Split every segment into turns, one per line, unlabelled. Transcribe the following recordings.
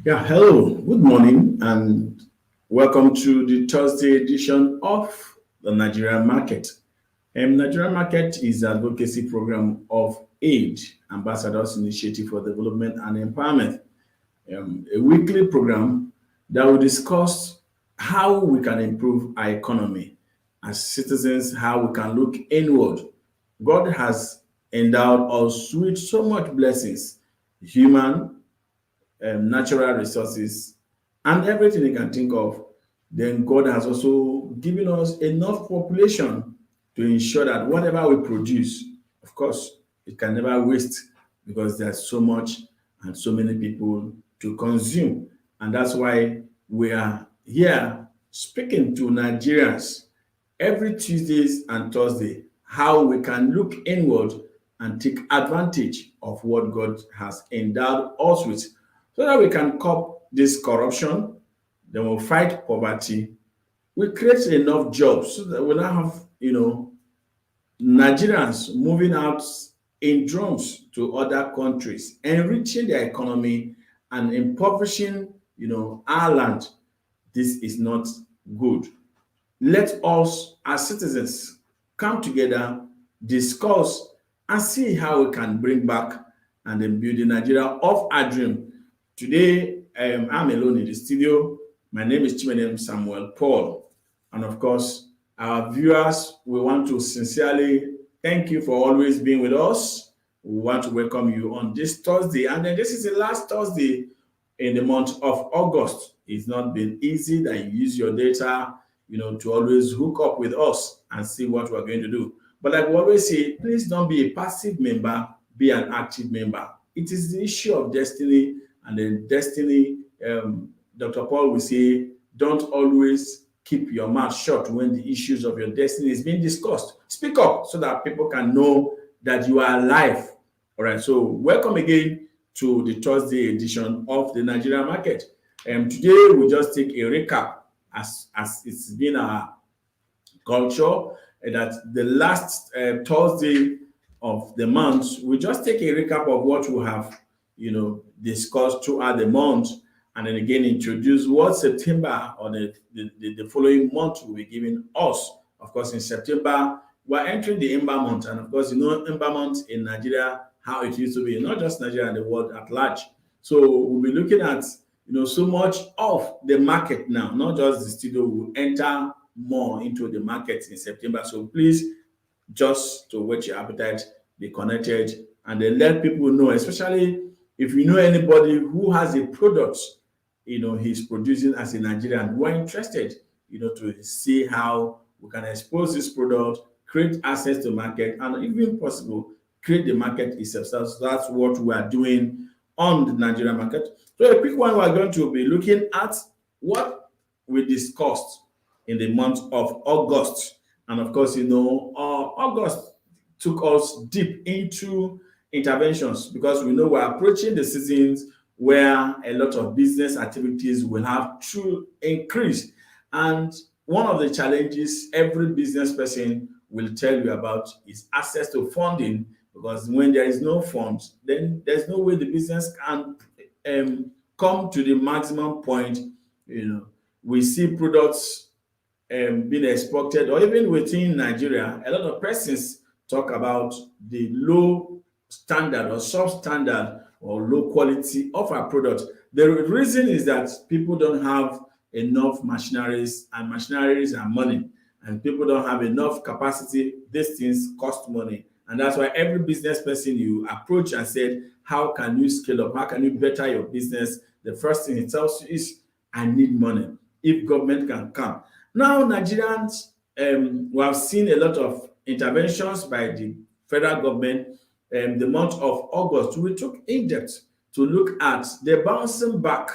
Yeah, hello, good morning, and welcome to the Thursday edition of the Nigerian Market. Nigerian Market is an advocacy program of AID, Ambassadors Initiative for Development and Empowerment, a weekly program that will discuss how we can improve our economy as citizens, how we can look inward. God has endowed us with so much blessings, human, natural resources, and everything you can think of. Then God has also given us enough population to ensure that whatever we produce, of course, it can never waste because there's so much and so many people to consume. And that's why we are here speaking to Nigerians every Tuesdays and Thursday how we can look inward and take advantage of what God has endowed us with so that we can curb this corruption, then we'll fight poverty, we create enough jobs so that we now have, Nigerians moving out in drones to other countries, enriching their economy and impoverishing, our land. This is not good. Let us, as citizens, come together, discuss, and see how we can bring back and then build the Nigeria of our dream. Today, I'm alone in the studio. My name is Chimenem Samuel Paul. And of course, our viewers, we want to sincerely thank you for always being with us. We want to welcome you on this Thursday. And then this is the last Thursday in the month of August. It's not been easy that you use your data, to always hook up with us and see what we're going to do. But like we always say, please don't be a passive member, be an active member. It is the issue of destiny, and then destiny, Dr. Paul will say, don't always keep your mouth shut when the issues of your destiny is being discussed. Speak up so that people can know that you are alive. All right, so welcome again to the Thursday edition of the Nigerian market. Today we just take a recap as it's been our culture that the last Thursday of the month we just take a recap of what we have discussed throughout the month, and then again introduce what September or the following month will be giving us. Of course, in September we're entering the Ember month, and of course Ember month in Nigeria, how it used to be, not just Nigeria and the world at large. So we'll be looking at so much of the market now, not just the studio. Will enter more into the market in September. So please, just to whet your appetite, be connected, and then let people know, especially if you know anybody who has a product, he's producing as a Nigerian. We're interested, to see how we can expose this product, create access to market, and even possible create the market itself. So that's what we are doing on the Nigerian market. So a quick one, we're going to be looking at what we discussed in the month of August. And of course, August took us deep into interventions because we know we're approaching the seasons where a lot of business activities will have to increase. And one of the challenges every business person will tell you about is access to funding, because when there is no funds, then there's no way the business can come to the maximum point. We see products being exported, or even within Nigeria, a lot of persons talk about the low standard or substandard or low quality of our product. The reason is that people don't have enough machineries, and machineries are money, and people don't have enough capacity. These things cost money, and that's why every business person you approach and said, how can you scale up? How can you better your business? The first thing it tells you is, I need money. If government can come. Now, Nigerians, we have seen a lot of interventions by the federal government. The month of August, we took in depth to look at the bouncing back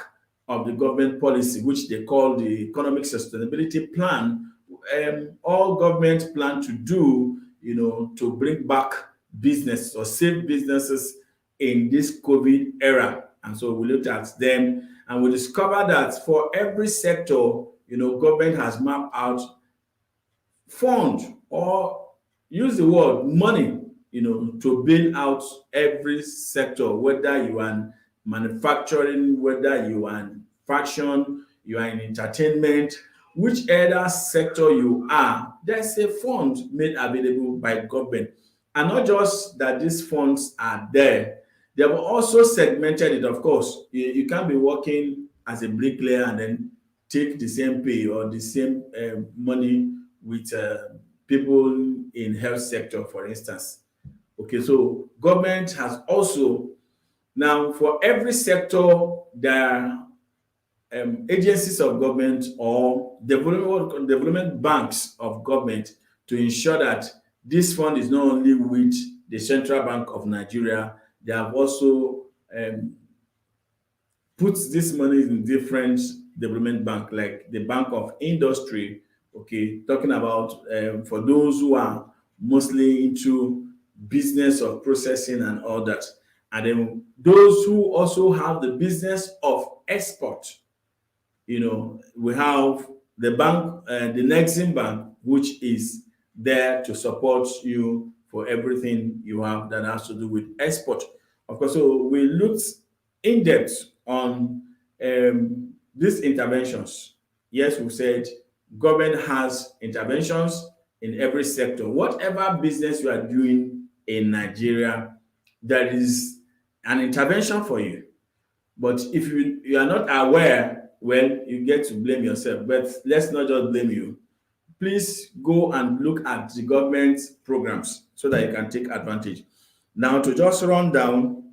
of the government policy, which they call the Economic Sustainability Plan. All government plan to do, to bring back business or save businesses in this COVID era. And so we looked at them, and we discovered that for every sector, government has mapped out fund, or use the word money, to bail out every sector, whether you are manufacturing, whether you are in fashion, you are in entertainment, whichever sector you are, there's a fund made available by government. And not just that these funds are there, they have also segmented it. Of course, you can't be working as a bricklayer and then take the same pay or the same money with people in health sector, for instance. Okay, so government has also now for every sector there are agencies of government or development banks of government to ensure that this fund is not only with the Central Bank of Nigeria, they have also put this money in different development bank, like the Bank of Industry. Okay, talking about for those who are mostly into business of processing and all that, and then those who also have the business of export. We have the bank, the Nexim Bank, which is there to support you for everything you have that has to do with export. Of course, so we looked in depth on these interventions. Yes, we said government has interventions in every sector. Whatever business you are doing in Nigeria, there is an intervention for you. But if you are not aware, well, you get to blame yourself. But let's not just blame you. Please go and look at the government programs so that you can take advantage. Now, to just run down,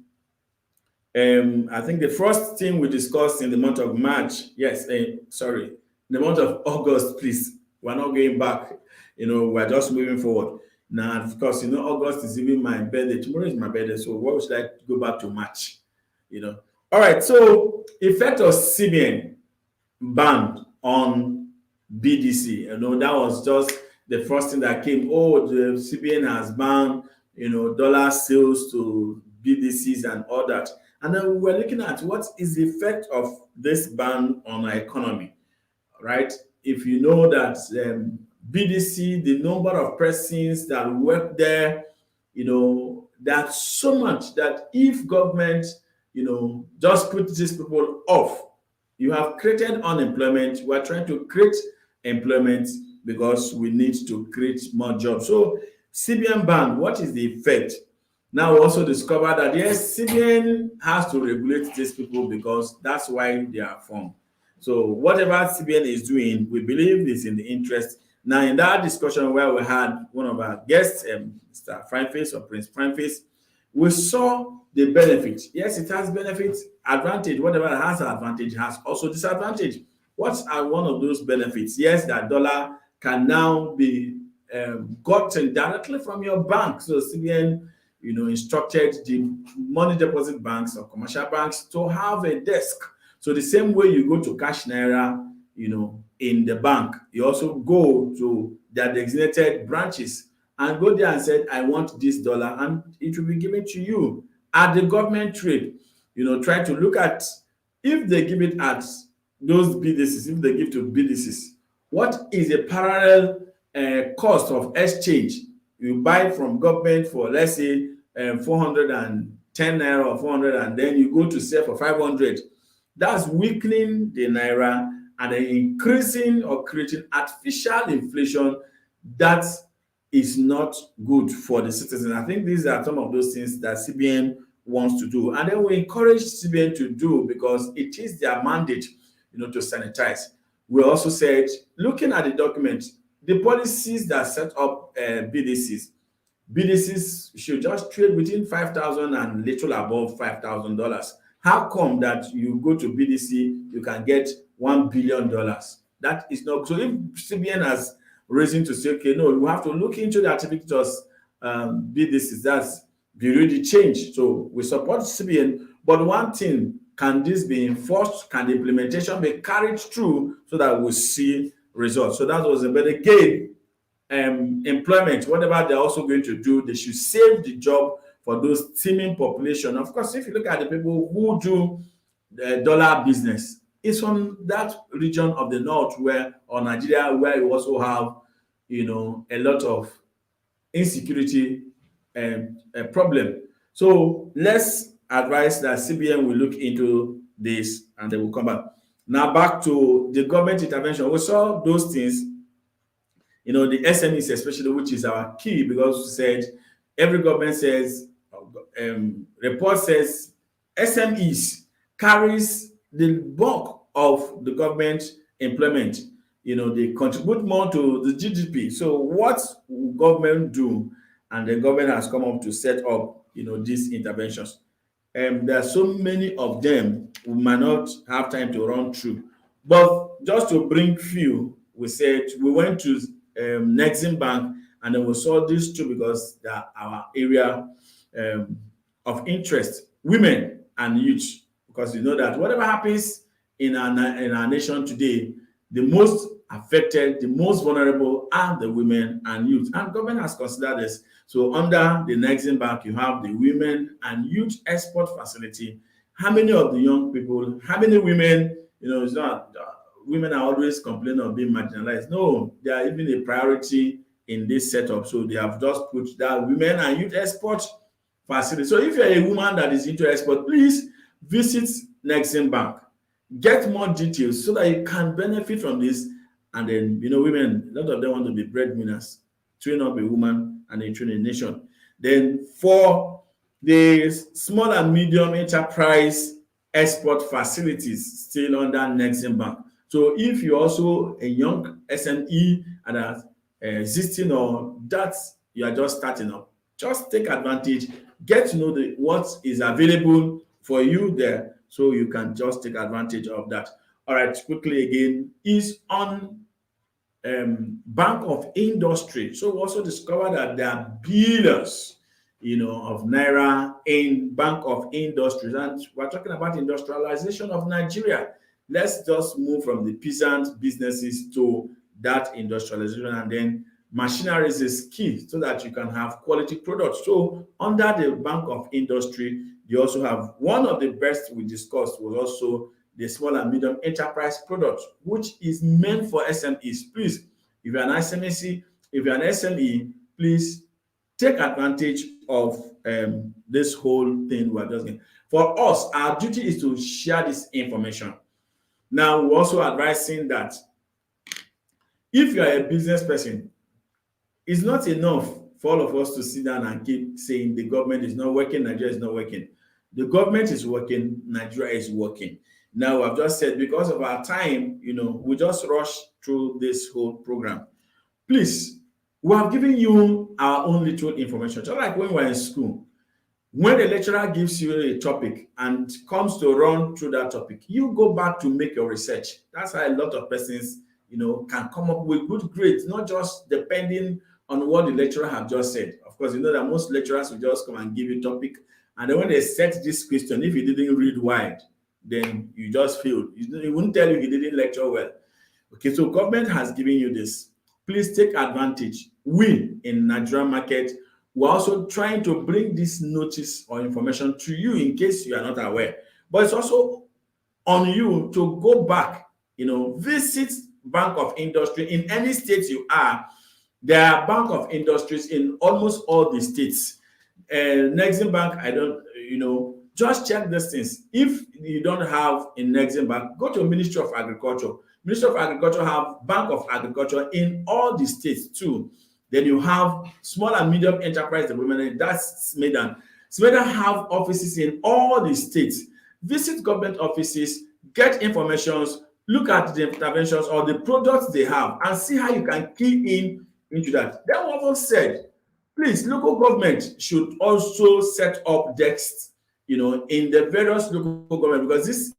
I think the first thing we discussed in the month of March, yes, sorry, the month of August, please. We're not going back. We're just moving forward. Now, of course, August is even my birthday. Tomorrow is my birthday. So why should I go back to March? All right. So effect of CBN ban on BDC. That was just the first thing that came. Oh, the CBN has banned, dollar sales to BDCs and all that. And then we were looking at what is the effect of this ban on our economy, right? If you know that BDC, the number of persons that work there, that's so much that if government, just put these people off, you have created unemployment. We're trying to create employment because we need to create more jobs. So CBN ban, what is the effect? Now we also discover that yes, CBN has to regulate these people because that's why they are formed. So whatever CBN is doing, we believe is in the interest. Now in that discussion where we had one of our guests, Mr. Frameface or Prince Frameface, we saw the benefit. Yes, it has benefits, advantage. Whatever has advantage has also disadvantage. What are one of those benefits? Yes, that dollar can now be gotten directly from your bank. So CBN, instructed the money deposit banks or commercial banks to have a desk. So the same way you go to Cash Naira, in the bank, you also go to their designated branches and go there and say, I want this dollar, and it will be given to you at the government rate. Try to look at if they give it at those BDCs, if they give to BDCs, what is a parallel cost of exchange? You buy from government for, let's say, 410 naira or 400, and then you go to sell for 500. That's weakening the naira and then increasing or creating artificial inflation. That is not good for the citizens. I think these are some of those things that CBN wants to do. And then we encourage CBN to do because it is their mandate, to sanitize. We also said, looking at the document, the policies that set up BDCs should just trade between $5,000 and little above $5,000. How come that you go to BDC, you can get $1 billion? That is not. So if CBN has reason to say, okay, no, we have to look into the activities of BDCs, that's really change. So we support CBN, but one thing, can this be enforced? Can the implementation be carried through so that we see results? So that was a better game. Employment, whatever they're also going to do, they should save the job for those teeming population. Of course, if you look at the people who do the dollar business, it's from that region of the north or Nigeria, where you also have, a lot of insecurity problem. So let's advised that CBN will look into this and they will come back. Now back to the government intervention. We saw those things, the SMEs especially, which is our key, because we said every government says, report says SMEs carries the bulk of the government employment. They contribute more to the GDP. So what will government do? And the government has come up to set up, these interventions. There are so many of them we might not have time to run through. But just to bring few, we said we went to Nexim Bank, and then we saw these two because they are our area um, of interest, women and youth. Because you know that whatever happens in our nation today, the most affected, the most vulnerable are the women and youth. And government has considered this. So under the Nexim Bank, you have the Women and Youth Export Facility. How many of the young people, how many women, it's not, women are always complaining of being marginalized. No, they are even a priority in this setup. So they have just put that Women and Youth Export Facility. So if you're a woman that is into export, please visit Nexim Bank. Get more details so that you can benefit from this. And then, women, a lot of them want to be breadwinners, train up a woman and then train a nation. Then for the small and medium enterprise export facilities, still under Nexim Bank. So if you're also a young SME and are existing, or that you are just starting up, just take advantage, get to know what is available for you there, so you can just take advantage of that. All right, quickly again, is on Bank of Industry. So we also discovered that there are billions, of naira in Bank of Industries, and we're talking about industrialization of Nigeria. Let's just move from the peasant businesses to that industrialization, and then machineries is key so that you can have quality products. So under the Bank of Industry, you also have one of the best we discussed was also the small and medium enterprise product, which is meant for SMEs. Please, if you're an SME, if you're an SME, please take advantage of this whole thing we're just getting. For us, our duty is to share this information. Now, we're also advising that if you are a business person, it's not enough for all of us to sit down and keep saying the government is not working, Nigeria is not working. The government is working, Nigeria is working. Now, I've just said because of our time, we just rush through this whole program. Please, we have given you our own little information, just like when we're in school. When the lecturer gives you a topic and comes to run through that topic, you go back to make your research. That's how a lot of persons, can come up with good grades, not just depending on what the lecturer have just said. Of course, you know that most lecturers will just come and give you a topic, and then when they set this question, if you didn't read wide, then you just failed. It wouldn't tell you he didn't lecture well. Okay, so government has given you this. Please take advantage. We in Nigerian market, we're also trying to bring this notice or information to you in case you are not aware. But it's also on you to go back, visit Bank of Industry in any state you are. There are Bank of Industries in almost all the states. Nexim Bank, I don't, just check these things. If you don't have in Nexim Bank, go to Ministry of Agriculture. Ministry of Agriculture have Bank of Agriculture in all the states too. Then you have small and medium enterprise development, that's SMEDA. SMEDA have offices in all the states. Visit government offices, get information, look at the interventions or the products they have, and see how you can key in into that. Then we also said, please, local government should also set up desks, in the various local government, because this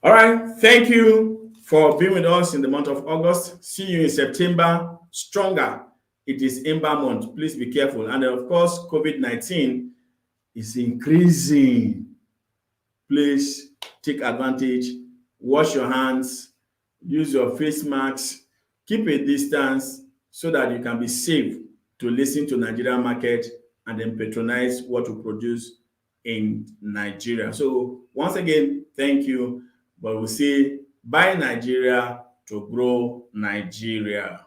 All right. Thank you for being with us in the month of August. See you in September. Stronger. It is Ember month. Please be careful. And of course, COVID-19 is increasing. Please take advantage. Wash your hands. Use your face masks. Keep a distance so that you can be safe to listen to Nigerian market and then patronize what we produce in Nigeria. So once again, thank you. But we say buy Nigeria to grow Nigeria.